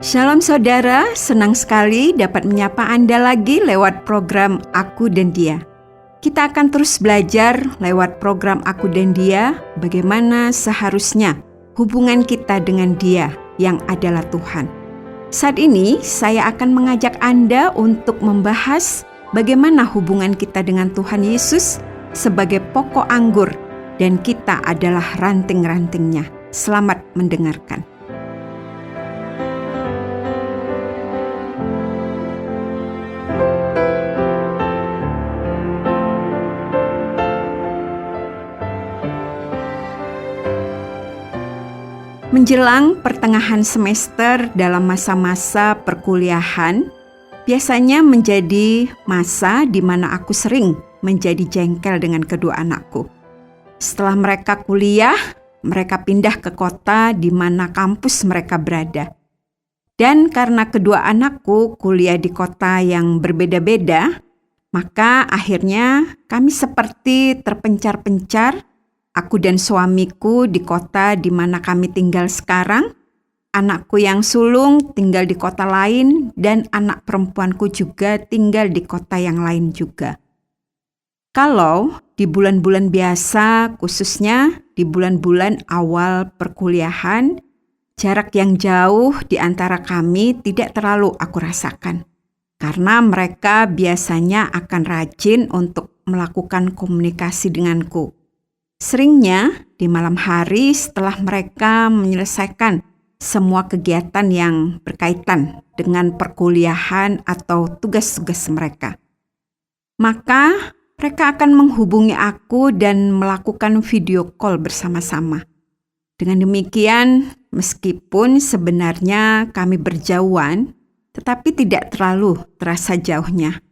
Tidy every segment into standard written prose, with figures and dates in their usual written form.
Shalom saudara, senang sekali dapat menyapa Anda lagi lewat program Aku dan Dia. Kita akan terus belajar lewat program Aku dan Dia bagaimana seharusnya hubungan kita dengan Dia yang adalah Tuhan. Saat ini saya akan mengajak Anda untuk membahas bagaimana hubungan kita dengan Tuhan Yesus sebagai pokok anggur dan kita adalah ranting-rantingnya. Selamat mendengarkan. Menjelang pertengahan semester dalam masa-masa perkuliahan, biasanya menjadi masa di mana aku sering menjadi jengkel dengan kedua anakku. Setelah mereka kuliah, mereka pindah ke kota di mana kampus mereka berada. Dan karena kedua anakku kuliah di kota yang berbeda-beda, maka akhirnya kami seperti terpencar-pencar. Aku dan suamiku di kota di mana kami tinggal sekarang, anakku yang sulung tinggal di kota lain, dan anak perempuanku juga tinggal di kota yang lain juga. Kalau di bulan-bulan biasa, khususnya di bulan-bulan awal perkuliahan, jarak yang jauh di antara kami tidak terlalu aku rasakan. Karena mereka biasanya akan rajin untuk melakukan komunikasi denganku. Seringnya di malam hari setelah mereka menyelesaikan semua kegiatan yang berkaitan dengan perkuliahan atau tugas-tugas mereka. Maka mereka akan menghubungi aku dan melakukan video call bersama-sama. Dengan demikian, meskipun sebenarnya kami berjauhan, tetapi tidak terlalu terasa jauhnya.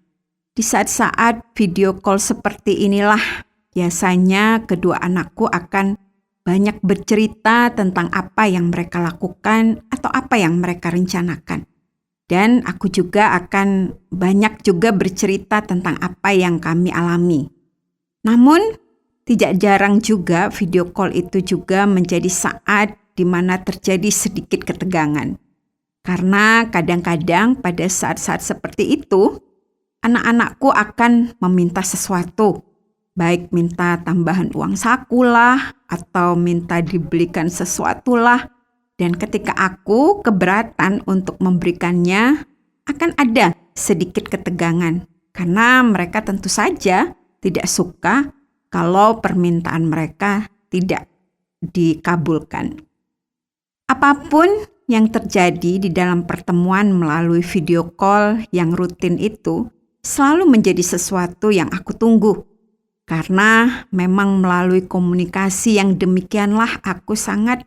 Di saat-saat video call seperti inilah, biasanya kedua anakku akan banyak bercerita tentang apa yang mereka lakukan atau apa yang mereka rencanakan. Dan aku juga akan banyak juga bercerita tentang apa yang kami alami. Namun, tidak jarang juga video call itu juga menjadi saat di mana terjadi sedikit ketegangan. Karena kadang-kadang pada saat-saat seperti itu, anak-anakku akan meminta sesuatu. Baik minta tambahan uang saku lah, atau minta dibelikan sesuatu lah. Dan ketika aku keberatan untuk memberikannya, akan ada sedikit ketegangan. Karena mereka tentu saja tidak suka kalau permintaan mereka tidak dikabulkan. Apapun yang terjadi di dalam pertemuan melalui video call yang rutin itu, selalu menjadi sesuatu yang aku tunggu. Karena memang melalui komunikasi yang demikianlah aku sangat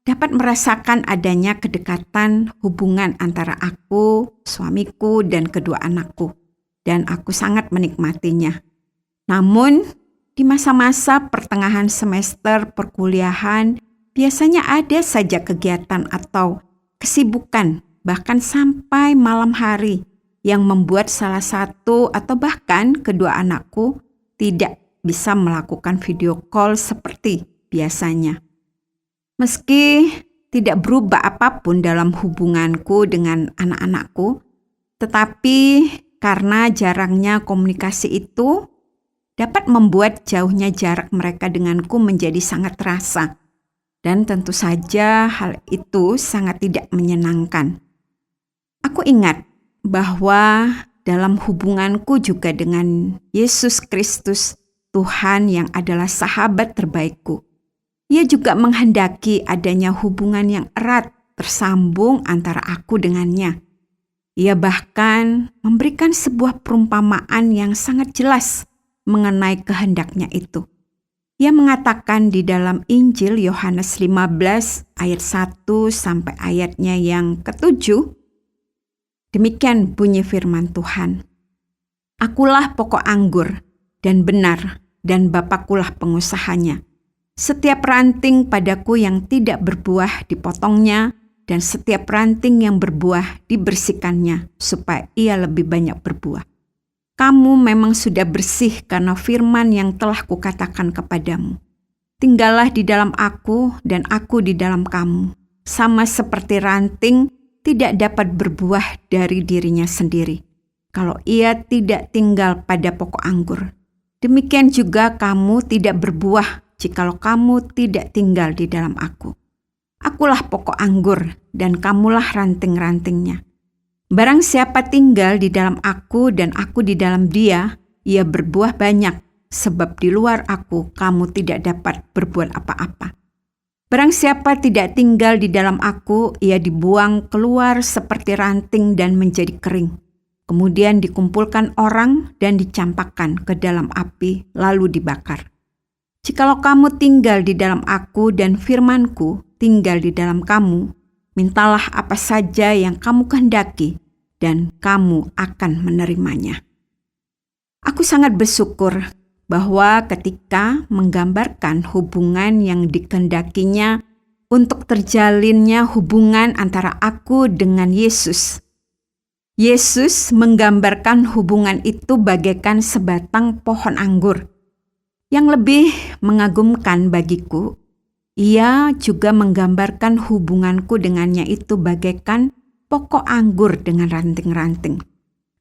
dapat merasakan adanya kedekatan hubungan antara aku, suamiku, dan kedua anakku. Dan aku sangat menikmatinya. Namun, di masa-masa pertengahan semester perkuliahan, biasanya ada saja kegiatan atau kesibukan, bahkan sampai malam hari, yang membuat salah satu atau bahkan kedua anakku tidak bisa melakukan video call seperti biasanya. Meski tidak berubah apapun dalam hubunganku dengan anak-anakku, tetapi karena jarangnya komunikasi itu dapat membuat jauhnya jarak mereka denganku menjadi sangat terasa. Dan tentu saja hal itu sangat tidak menyenangkan. Aku ingat bahwa dalam hubunganku juga dengan Yesus Kristus, Tuhan yang adalah sahabat terbaikku. Ia juga menghendaki adanya hubungan yang erat tersambung antara aku dengannya. Ia bahkan memberikan sebuah perumpamaan yang sangat jelas mengenai kehendaknya itu. Ia mengatakan di dalam Injil Yohanes 15 ayat 1 sampai ayatnya yang ke-7, demikian bunyi firman Tuhan. Akulah pokok anggur dan benar, dan Bapakulah pengusahanya. Setiap ranting padaku yang tidak berbuah dipotongnya, dan setiap ranting yang berbuah dibersihkannya, supaya ia lebih banyak berbuah. Kamu memang sudah bersih karena firman yang telah kukatakan kepadamu. Tinggallah di dalam aku, dan aku di dalam kamu. Sama seperti ranting tidak dapat berbuah dari dirinya sendiri kalau ia tidak tinggal pada pokok anggur. Demikian juga kamu tidak berbuah jikalau kamu tidak tinggal di dalam aku. Akulah pokok anggur dan kamulah ranting-rantingnya. Barang siapa tinggal di dalam aku dan aku di dalam dia, ia berbuah banyak, sebab di luar aku kamu tidak dapat berbuat apa-apa. Barang siapa tidak tinggal di dalam aku, ia dibuang keluar seperti ranting dan menjadi kering. Kemudian dikumpulkan orang dan dicampakkan ke dalam api, lalu dibakar. Jikalau kamu tinggal di dalam aku dan firman-Ku tinggal di dalam kamu, mintalah apa saja yang kamu kehendaki, dan kamu akan menerimanya. Aku sangat bersyukur bahwa ketika menggambarkan hubungan yang dikehendakinya untuk terjalinnya hubungan antara aku dengan Yesus, Yesus menggambarkan hubungan itu bagaikan sebatang pohon anggur. Yang lebih mengagumkan bagiku, ia juga menggambarkan hubunganku dengannya itu bagaikan pokok anggur dengan ranting-ranting.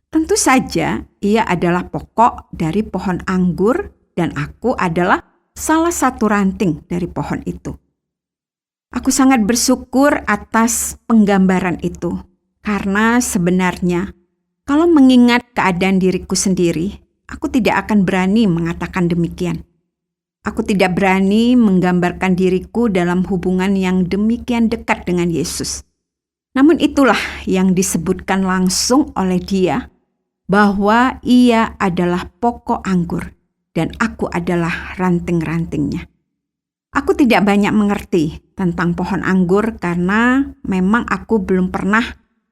Tentu saja ia adalah pokok dari pohon anggur dan aku adalah salah satu ranting dari pohon itu. Aku sangat bersyukur atas penggambaran itu, karena sebenarnya kalau mengingat keadaan diriku sendiri, aku tidak akan berani mengatakan demikian. Aku tidak berani menggambarkan diriku dalam hubungan yang demikian dekat dengan Yesus. Namun itulah yang disebutkan langsung oleh Dia, bahwa Ia adalah pokok anggur dan aku adalah ranting-rantingnya. Aku tidak banyak mengerti tentang pohon anggur karena memang aku belum pernah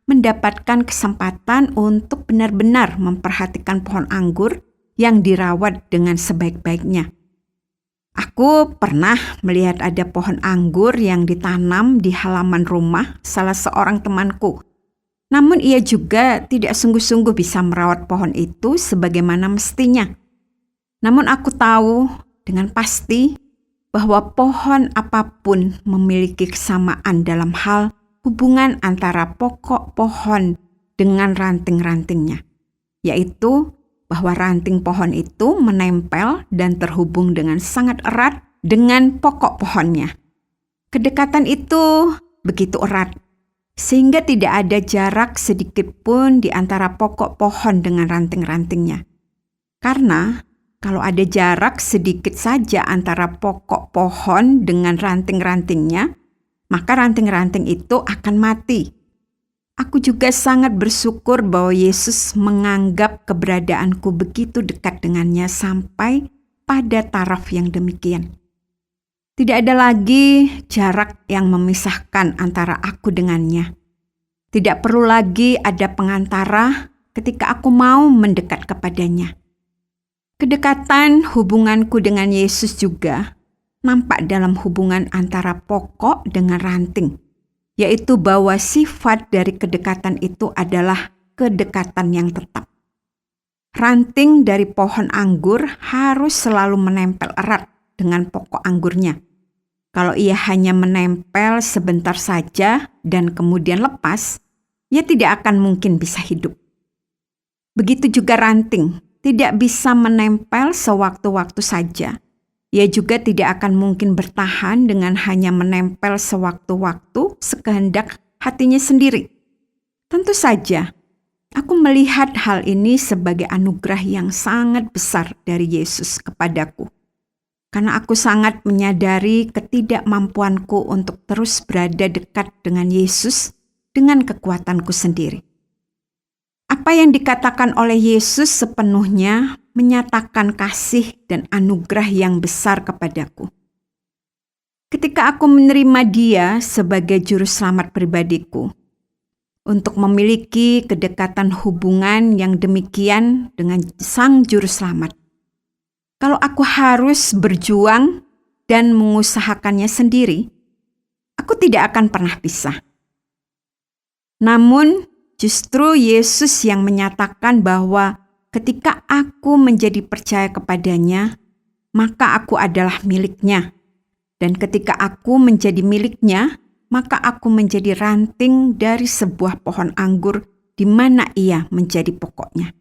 mendapatkan kesempatan untuk benar-benar memperhatikan pohon anggur yang dirawat dengan sebaik-baiknya. Aku pernah melihat ada pohon anggur yang ditanam di halaman rumah salah seorang temanku. Namun ia juga tidak sungguh-sungguh bisa merawat pohon itu sebagaimana mestinya. Namun aku tahu dengan pasti bahwa pohon apapun memiliki kesamaan dalam hal hubungan antara pokok pohon dengan ranting-rantingnya, yaitu bahwa ranting pohon itu menempel dan terhubung dengan sangat erat dengan pokok pohonnya. Kedekatan itu begitu erat, sehingga tidak ada jarak sedikit pun di antara pokok pohon dengan ranting-rantingnya. Karena kalau ada jarak sedikit saja antara pokok pohon dengan ranting-rantingnya, maka ranting-ranting itu akan mati. Aku juga sangat bersyukur bahwa Yesus menganggap keberadaanku begitu dekat dengannya sampai pada taraf yang demikian. Tidak ada lagi jarak yang memisahkan antara aku dengannya. Tidak perlu lagi ada pengantara ketika aku mau mendekat kepadanya. Kedekatan hubunganku dengan Yesus juga nampak dalam hubungan antara pokok dengan ranting, yaitu bahwa sifat dari kedekatan itu adalah kedekatan yang tetap. Ranting dari pohon anggur harus selalu menempel erat dengan pokok anggurnya. Kalau ia hanya menempel sebentar saja dan kemudian lepas, ia tidak akan mungkin bisa hidup. Begitu juga ranting, tidak bisa menempel sewaktu-waktu saja. Ia juga tidak akan mungkin bertahan dengan hanya menempel sewaktu-waktu sekehendak hatinya sendiri. Tentu saja, aku melihat hal ini sebagai anugerah yang sangat besar dari Yesus kepadaku. Karena aku sangat menyadari ketidakmampuanku untuk terus berada dekat dengan Yesus dengan kekuatanku sendiri. Apa yang dikatakan oleh Yesus sepenuhnya menyatakan kasih dan anugerah yang besar kepadaku. Ketika aku menerima Dia sebagai juru selamat pribadiku, untuk memiliki kedekatan hubungan yang demikian dengan Sang Juru Selamat, kalau aku harus berjuang dan mengusahakannya sendiri, aku tidak akan pernah bisa. Namun, justru Yesus yang menyatakan bahwa ketika aku menjadi percaya kepadanya, maka aku adalah miliknya. Dan ketika aku menjadi miliknya, maka aku menjadi ranting dari sebuah pohon anggur di mana ia menjadi pokoknya.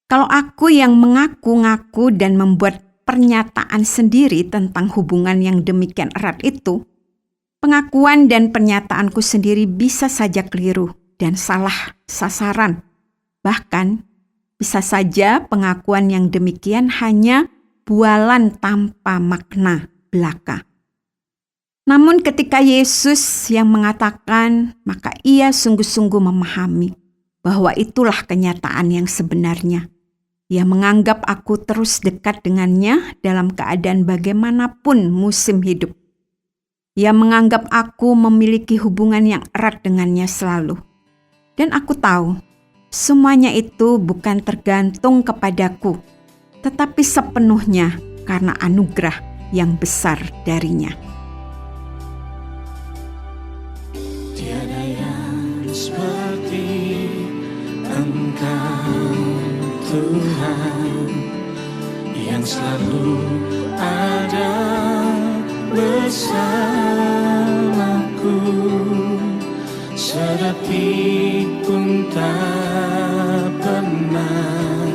Kalau aku yang mengaku-ngaku dan membuat pernyataan sendiri tentang hubungan yang demikian erat itu, pengakuan dan pernyataanku sendiri bisa saja keliru dan salah sasaran. Bahkan, bisa saja pengakuan yang demikian hanya bualan tanpa makna belaka. Namun ketika Yesus yang mengatakan, maka ia sungguh-sungguh memahami bahwa itulah kenyataan yang sebenarnya. Ia menganggap aku terus dekat dengannya dalam keadaan bagaimanapun musim hidup. Ia menganggap aku memiliki hubungan yang erat dengannya selalu. Dan aku tahu, semuanya itu bukan tergantung kepadaku, tetapi sepenuhnya karena anugerah yang besar darinya. Tiada yang seperti Engkau, Tuhan, yang selalu ada bersamaku, sedetik pun tak pernah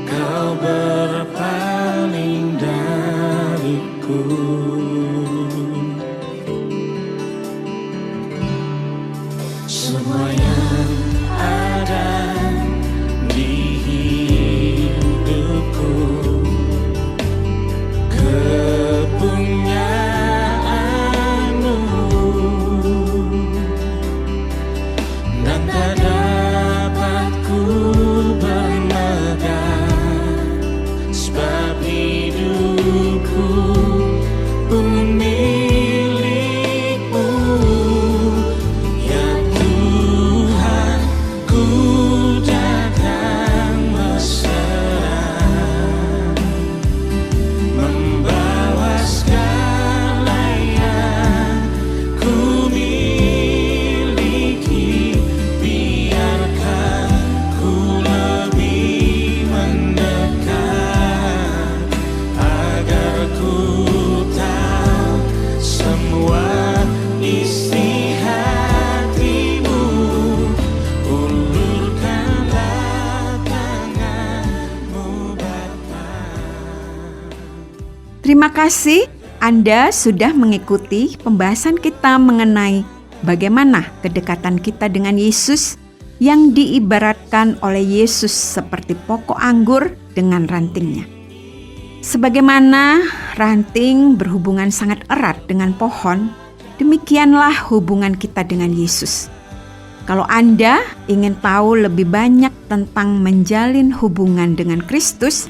Kau berpaling dariku. Semua yang ada di hidupku kepunyaanmu, dan tak dapat ku bermegang, sebab hidupku pun milik-Mu. Ya Tuhan, ku datang berserah, membawa segala yang ku miliki. Biarkan ku lebih mendekat, agar ku tahu semua isi hati-Mu. Ulurkanlah tangan-Mu, Bapa. Terima kasih Anda sudah mengikuti pembahasan kita mengenai bagaimana kedekatan kita dengan Yesus yang diibaratkan oleh Yesus seperti pokok anggur dengan rantingnya. Sebagaimana ranting berhubungan sangat erat dengan pohon, demikianlah hubungan kita dengan Yesus. Kalau Anda ingin tahu lebih banyak tentang menjalin hubungan dengan Kristus,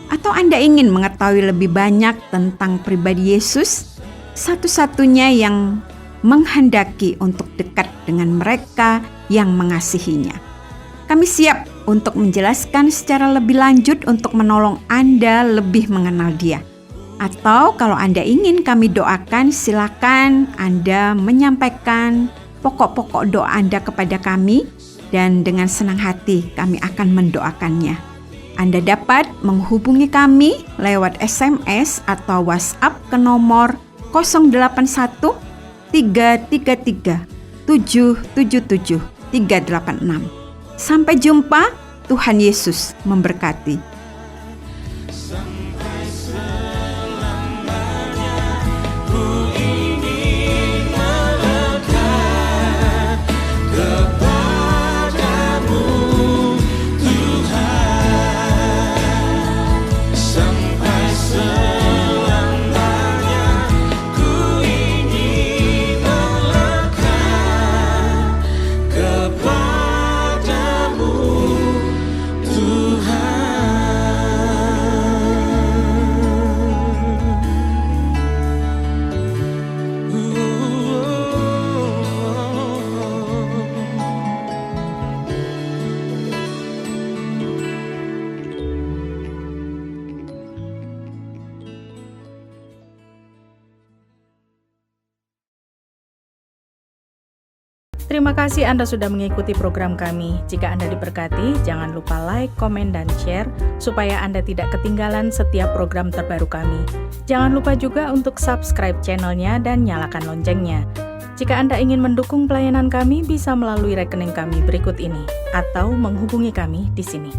atau Anda ingin mengetahui lebih banyak tentang pribadi Yesus, satu-satunya yang menghendaki untuk dekat dengan mereka yang mengasihinya. Kami siap untuk menjelaskan secara lebih lanjut untuk menolong Anda lebih mengenal Dia. Atau kalau Anda ingin kami doakan, silakan Anda menyampaikan pokok-pokok doa Anda kepada kami, dan dengan senang hati kami akan mendoakannya. Anda dapat menghubungi kami lewat SMS atau WhatsApp ke nomor 081 333 777 386. Sampai jumpa, Tuhan Yesus memberkati. Sampai selamanya ku ingin melekat kepadamu, Tuhan. Sampai selamanya ku ingin melekat kepadamu, Tuhan. Terima kasih Anda sudah mengikuti program kami. Jika Anda diberkati, jangan lupa like, komen, dan share supaya Anda tidak ketinggalan setiap program terbaru kami. Jangan lupa juga untuk subscribe channelnya dan nyalakan loncengnya. Jika Anda ingin mendukung pelayanan kami, bisa melalui rekening kami berikut ini atau menghubungi kami di sini.